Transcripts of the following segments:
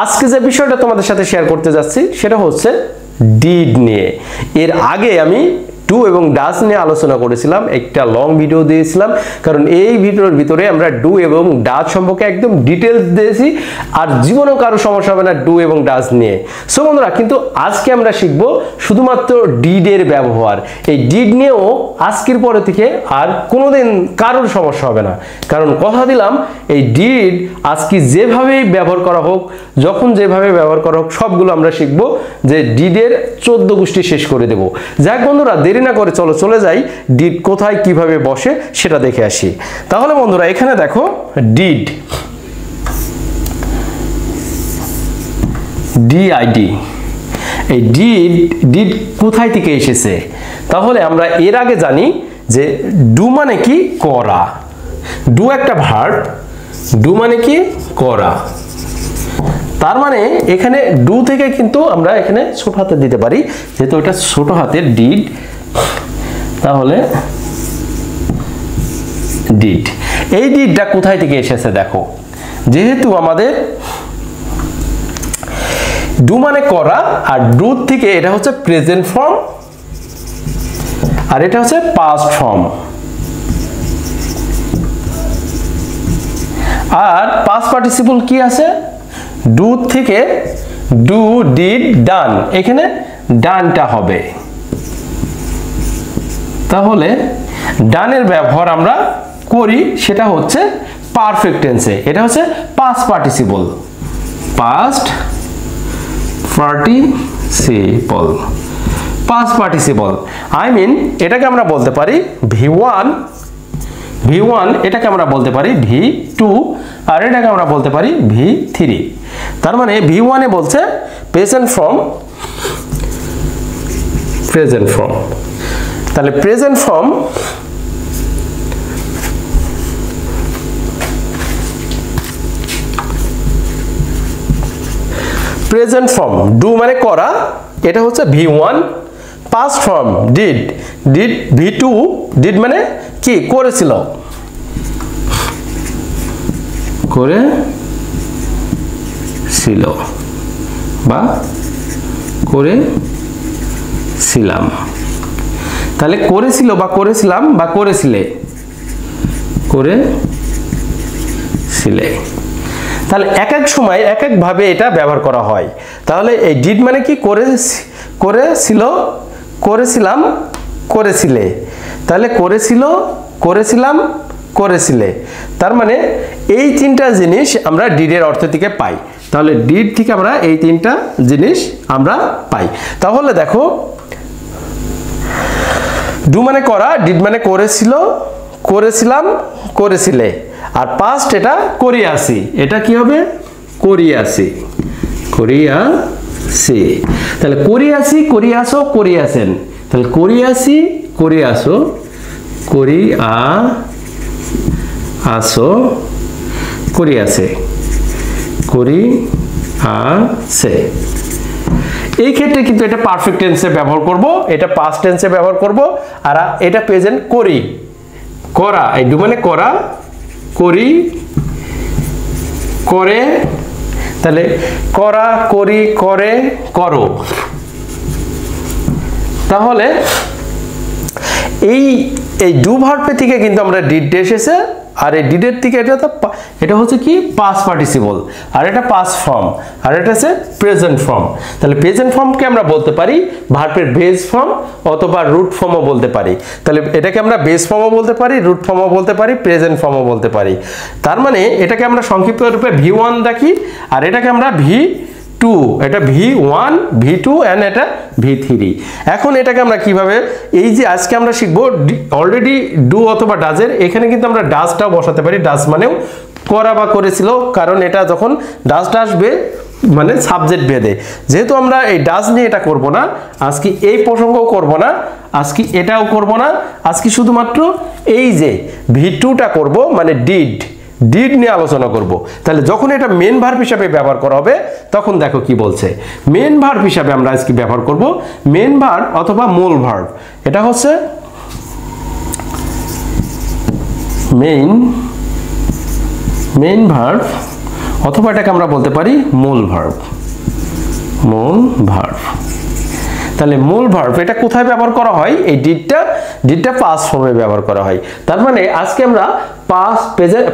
আজকে যে বিষয়টা তোমাদের সাথে শেয়ার করতে যাচ্ছি সেটা হচ্ছে ডিড নিয়ে। এর আগে আমি ডু এবং ডাজ নিয়ে আলোচনা করেছিলাম, একটা লং ভিডিও দিয়েছিলাম, কারণ এই ভিডিওর ভিতরে আমরা ডু এবং ডাজ সম্পর্কে একদম ডিটেলস দিয়েছি। আর জীবনেও কারো সমস্যা হবে না ডু এবং ডাজ নিয়ে। সো বন্ধুরা, কিন্তু আজকে আমরা শিখব শুধুমাত্র ডিডের ব্যবহার। এই ডিড নিয়েও আজকের পরে থেকে আর কোনোদিন কারোর সমস্যা হবে না, কারণ কথা দিলাম এই ডিড আজকে যেভাবেই ব্যবহার করা হোক, যখন যেভাবে ব্যবহার করা হোক, সবগুলো আমরা শিখব, যে ডিডের 14 গোষ্ঠী শেষ করে দেব। যাক বন্ধুরা, দেরি না করে চলে যাই ডিড কোথায় কিভাবে বসে সেটা দেখে আসি। তাহলে বন্ধুরা, এখানে দেখো ডিড, ডিআইডি, এই ডিড কোথায় থেকে এসেছে? তাহলে আমরা এর আগে জানি যে ডু মানে কি? করা। ডু একটা ভার্ব, ডু মানে কি? করা। তার মানে এখানে ডু থেকে কিন্তু আমরা এখানে ছোট হাতে দিতে পারি, যেহেতু এটা ছোট হাতের ডিড, তাহলে ডিড। এই ডিডটা কোথায় থেকে এসেছে দেখো, যেহেতু আমাদের ডু মানে করা, আর ডু থেকে এটা হচ্ছে প্রেজেন্ট ফর্ম, আর এটা হচ্ছে পাস্ট ফর্ম। আর পাস্ট পার্টিসিপল কি আছে? ডু থেকে ডু, ডিড, ডান, এখানে ডানটা হবে। তাহলে ডানের ব্যবহার আমরা করি, সেটা হচ্ছে পারফেক্ট টেন্সে, এটা হচ্ছে past participle, past participle, past participle. I mean এটাকে আমরা বলতে পারি V1, এটাকে আমরা বলতে পারি V2, আর এটাকে আমরা বলতে পারি V3। তার মানে V1 এ বলছে প্রেজেন্ট ফর্ম, তাহলে প্রেজেন্ট ফর্ম ডু মানে করা, এটা হচ্ছে V1। Past form did, V2, did মানে কি? করেছিল, বা করেছিলাম। তাহলে করেছিল বা করেছিলাম বা করেছিলে, তাহলে এক এক সময় এক এক ভাবে এটা ব্যবহার করা হয়। তাহলে এই ডিড মানে কি? করেছিল, করেছিলাম, করেছিলে। তাহলে করেছিল, করেছিলাম, করেছিলে। তার মানে এই তিনটা জিনিস আমরা ডিডের অর্থ থেকে পাই। তাহলে ডিড থেকে আমরা এই তিনটা জিনিস আমরা পাই। তাহলে দেখো, ডু মানে করা, ডিড মানে করেছিল, করেছিলাম, করেছিলে, আর পাস্ট এটা করিয়াছি, এটা কি হবে? করিয়াছি। তাহলে করিয়াছি, করিয়াছো, করিয়াছেন। তাহলে করিয়াছি, করিয়াছো, করিয়াছে, এই ক্ষেত্রে কিন্তু এটা পারফেক্ট টেন্সে ব্যবহার করব, এটা পাস্ট টেন্সে ব্যবহার করব, আর এটা প্রেজেন্ট করা। এই ডু মানে করা, করি, করে, তাহলে করা, করি, করে, করো। তাহলে এই ডু ভার্ব থেকে কিন্তু আমরা ডিড এসেছে, আর এই ডিডের থেকে এটা হচ্ছে কি? পাস্ট পার্টিসিপল, আর এটা পাস্ট ফর্ম, আর এটা হচ্ছে প্রেজেন্ট ফর্ম। তাহলে প্রেজেন্ট ফর্মকে আমরা বলতে পারি ভার্বের বেস ফর্ম অথবা রুট ফর্মও বলতে পারি। তাহলে এটাকে আমরা বেস ফর্মও বলতে পারি, রুট ফর্মও বলতে পারি, প্রেজেন্ট ফর্মও বলতে পারি। তার মানে এটাকে আমরা সংক্ষিপ্ত রূপে V1 দেখি, আর এটাকে আমরা V2, এটা V1, V2 এন্ড এটা V3। এখন এটাকে আমরা কিভাবে, এই যে আজকে আমরা শিখবো অলরেডি ডু অথবা ডাজের, এখানে কিন্তু আমরা ডাজটাও বসাতে পারি। ডাজ মানেও করা বা করেছিল, কারণ এটা যখন ডাজটা আসবে মানে সাবজেক্ট ভেদে, যেহেতু আমরা এই ডাজ নিয়ে এটা করব না আজকে, এই প্রসঙ্গও করব না আজকে, এটাও করব না আজকে, শুধুমাত্র এই যে V2টা করব, মানে ডিড নিয়ে আলোচনা করব। তাহলে যখন এটা মেন ভার্ব হিসাবে ব্যবহার করা হবে, তখন দেখো কি বলছে। মেন ভার্ব হিসাবে আমরা আজকে ব্যবহার করব মেন ভার্ব অথবা মূল ভার্ব। এটা হচ্ছে মেইন ভার্ব অথবা এটাকে আমরা বলতে পারি মূল ভার্ব। মূল ভার্ব। তাহলে মূল ভার্ব এটা কোথায় ব্যবহার করা হয়? এই ডিডটা পাস্ট ফর্মে ব্যবহার করা হয়। তার মানে আজকে আমরা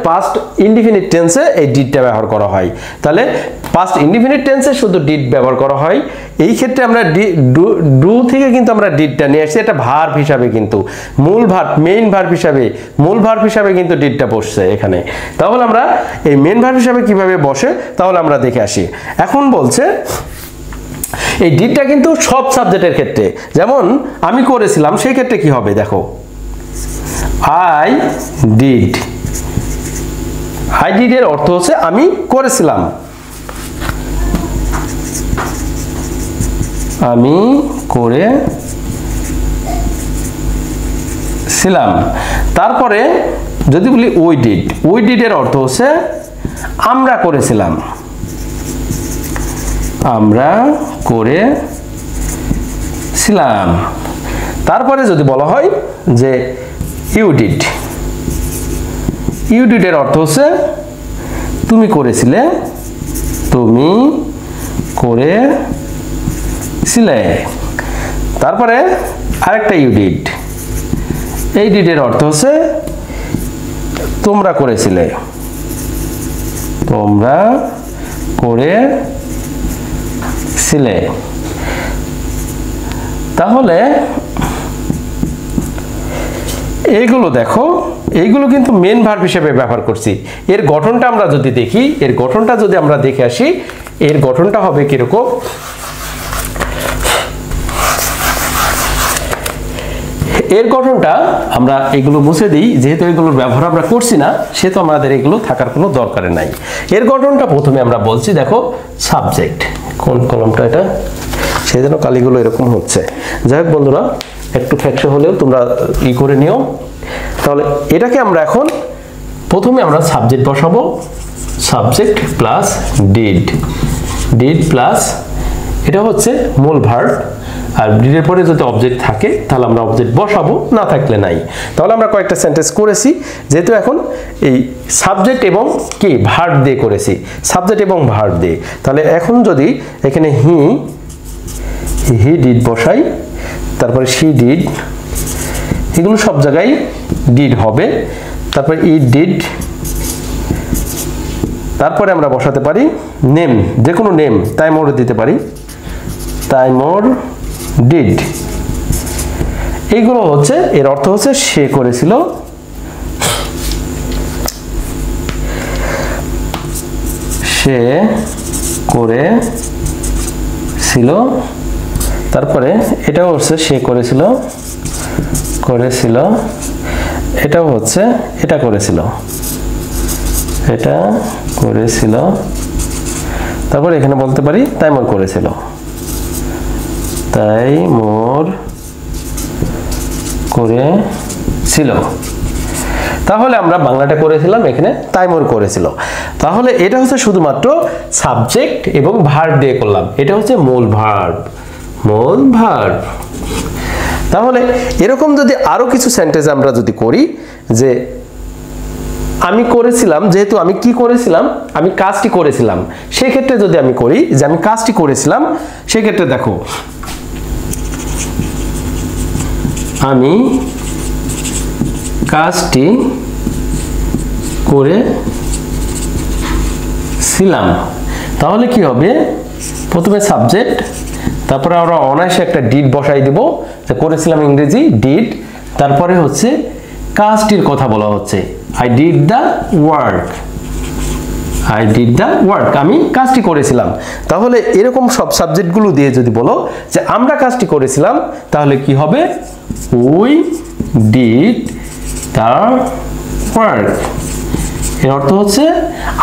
পাস্ট ইনডিফিনিট টেন্সে এই ডিডটা ব্যবহার করা হয়। তাহলে পাস্ট ইনডিফিনিট টেন্সে শুধু ডিড ব্যবহার করা হয়। এই ক্ষেত্রে আমরা ডু থেকে কিন্তু আমরা ডিডটা নিয়ে আসছি, এটা ভার্ব হিসাবে, কিন্তু মূল ভার্ব মেইন ভার্ব হিসাবে, মূল ভার্ব হিসাবে কিন্তু ডিডটা বসছে এখানে। তাহলে আমরা এই মেইন ভার্ব হিসাবে কিভাবে বসে তাহলে আমরা দেখে আসি। এখন বলছে এই ডিডটা কিন্তু সব সাবজেক্টের ক্ষেত্রে, যেমন আমি করেছিলাম সেই ক্ষেত্রে কি হবে দেখো, আই ডিড। আই ডিড এর অর্থ হচ্ছে আমি করেছিলাম, আমি করেছিলাম। তারপরে যদি বলি উই ডিড এর অর্থ হচ্ছে আমরা করেছিলাম, আমরা করেছিলাম। তারপরে যদি বলা হয় যে ইউ ডিড এর অর্থ হচ্ছে তুমি করেছিলে, তুমি করেছিলে। তারপরে আরেকটা ইউ ডিড, এই ডিড এর অর্থ হচ্ছে তোমরা করেছিলে, তোমরা করেছিলে। তাহলে এইগুলো দেখো, এইগুলো কিন্তু মেন ভার্ব হিসেবে ব্যবহার করছি। এর গঠনটা আমরা যদি দেখি, এর গঠনটা যদি আমরা দেখে আসি, এর গঠনটা হবে কিরকম, এর গঠনটা আমরা এগুলো মুছে দিই, যেহেতু এগুলোর ব্যবহার আমরা করছি না সেহেতু আমাদের এগুলো থাকার কোনো দরকার নাই। এর গঠনটা প্রথমে আমরা বলছি দেখো সাবজেক্ট, কোন কলমটা এটা, সেই জন্য কালিগুলো এরকম হচ্ছে। যাই হোক বন্ধুরা, একটু ফ্যাকশন হলেও তোমরা করে নিও। তাহলে এটাকে আমরা এখন প্রথমে আমরা সাবজেক্ট বসাবো, সাবজেক্ট প্লাস ডিড প্লাস এটা হচ্ছে মূল ভার্ব। আর ডিডের পরে যদি অবজেক্ট থাকে তাহলে আমরা অবজেক্ট বসাবো, না থাকলে নাই। তাহলে আমরা কয়েকটা সেন্টেন্স করেছি, যেহেতু এখন এই সাবজেক্ট এবং কি ভার্ব দিয়ে করেছি, সাবজেক্ট এবং ভার্ব দিয়ে। তাহলে এখন যদি এখানে হি ডিড বসাই, তারপরে শি ডিড, এগুলো সব জায়গায় ডিড হবে। তারপরে ইট ডিড, তারপরে আমরা বসাতে পারি নেম, যে কোনো নেম, তাইমোর দিতে পারি, তাইমোর ডিড। এইগুলো হচ্ছে এর অর্থ হচ্ছে সে করেছিল, সে করেছিল। তারপরে এটাও হচ্ছে সে করেছিল, এটাও হচ্ছে এটা করেছিল। তারপরে এখানে বলতে পারি তাইমোর করেছিল, তাহলে আমরা বাংলাটা করেছিলাম, এখানে তাইমোর করেছিল। তাহলে এটা হচ্ছে শুধুমাত্র সাবজেক্ট এবং ভার্ব দিয়ে করলাম, এটা হচ্ছে মূল ভার্ব। তাহলে এরকম যদি আরো কিছু সেন্টেন্স আমরা যদি করি, যে আমি করেছিলাম, যেহেতু আমি কি করেছিলাম, আমি কাজটি করেছিলাম, সেক্ষেত্রে যদি আমি করি যে আমি কাজটি করেছিলাম, সেক্ষেত্রে দেখো আমি কাজটি করেছিলাম। তাহলে কি হবে, প্রথমে সাবজেক্ট, তারপরে আমরা অনায়াসে একটা ডিড বসাই দিব, যে করেছিলাম ইংরেজি ডিড, তারপরে হচ্ছে কাজটির কথা বলা হচ্ছে আই ডিড দ্য ওয়ার্ক, আমি কাজটি করেছিলাম। তাহলে এরকম সব সাবজেক্টগুলো দিয়ে যদি বলো যে আমরা কাজটি করেছিলাম, তাহলে কি হবে, উই ডিড দ্য ওয়ার্ক। এর অর্থ হচ্ছে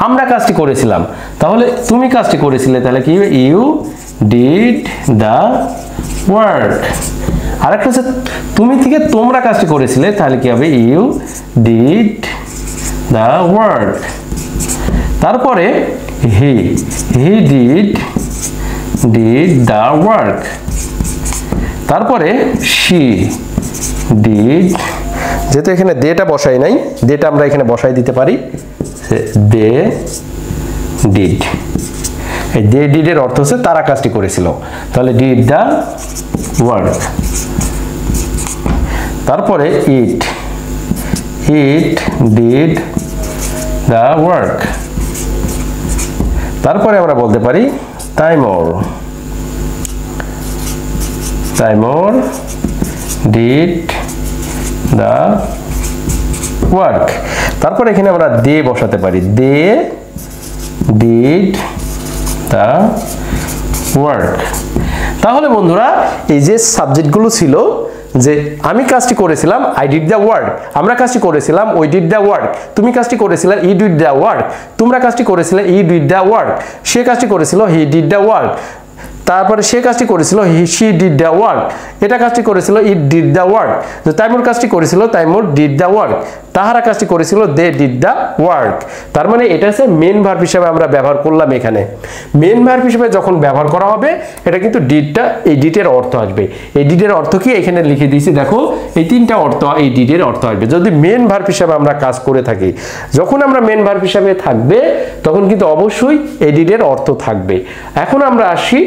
আমরা কাজটি করেছিলাম। তাহলে তুমি কাজটি করেছিলে, তাহলে কি হবে, ইউ ডিড দ্য ওয়ার্ক। আরেকটা হচ্ছে তুমি থেকে তোমরা কাজটি করেছিলে, তাহলে কি হবে, ইউ ডিড দ্য ওয়ার্ক। তারপরে হি ডিড দ্য ওয়ার্ক। তারপরে শি ডিড, যেহেতু এখানে দেটা বসাই নাই, দেটা আমরা এখানে বসাই দিতে পারি, দে ডিড। এই দে ডিডের অর্থ হচ্ছে তারা কাজটি করেছিল, তাহলে ডিড দ্য ওয়ার্ক। তারপরে ইট ডিড দ্য ওয়ার্ক। তারপরে আমরা বলতে পারি তাইমুর ডিড দ্য ওয়ার্ক। তারপরে এখানে আমরা দে বসাতে পারি, দে ডিড দ্য ওয়ার্ক। তাহলে বন্ধুরা এই যে সাবজেক্টগুলো ছিল, যে আমি কাজটি করেছিলাম আই ডিড দ্য ওয়ার্ক, আমরা কাজটি করেছিলাম উই ডিড দ্য ওয়ার্ক, তুমি কাজটি করেছিলে ই ডিড দ্য ওয়ার্ক, তোমরা কাজটি করেছিলে ই ডিড দ্য ওয়ার্ক, সে কাজটি করেছিল হি ডিড দ্য ওয়ার্ক, তারপরে সে কাজটি করেছিল শি ডিড দ্য ওয়ার্ক, এটা কাজটি করেছিল it did the work, Taimur কাজটি করেছিল তাইমুর ডিড দ্য ওয়ার্ক, তাহারা কাজটি করেছিল দে ডিড দ্য ওয়ার্ক। তার মানে এটা হচ্ছে মেন ভার্ব হিসেবে আমরা ব্যবহার করলাম। এখানে মেন ভার্ব হিসেবে যখন ব্যবহার করা হবে এটা কিন্তু ডিডটা, এই ডিডের অর্থ আসবে। এই ডিডের অর্থ কি এখানে লিখে দিয়েছি, দেখো এই তিনটা অর্থ এই ডিডের অর্থ আসবে যদি মেন ভার্ব হিসেবে আমরা কাজ করে থাকি। যখন আমরা মেন ভার্ব হিসেবে থাকবে তখন কিন্তু অবশ্যই এই ডিডের অর্থ থাকবে। এখন আমরা আসি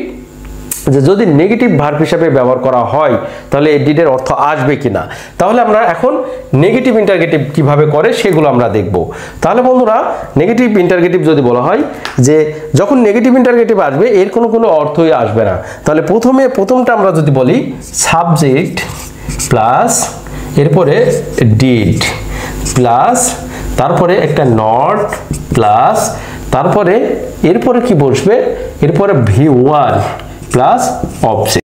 যে যদি নেগেটিভ ভার্ব হিসেবে ব্যবহার করা হয় তাহলে এই ডিডের অর্থ আসবে কিনা। তাহলে আমরা এখন নেগেটিভ ইন্টারগেটিভ কিভাবে করে সেগুলো আমরা দেখব। তাহলে বন্ধুরা নেগেটিভ ইন্টারগেটিভ যদি বলা হয় যে যখন নেগেটিভ ইন্টারগেটিভ আসবে এর কোনো অর্থই আসবে না। তাহলে প্রথমটা আমরা যদি বলি সাবজেক্ট প্লাস এরপরে ডিড প্লাস তারপরে একটা নট প্লাস তারপরে এরপরে কি বসবে, এরপরে V1 প্লাস অবজেক্ট।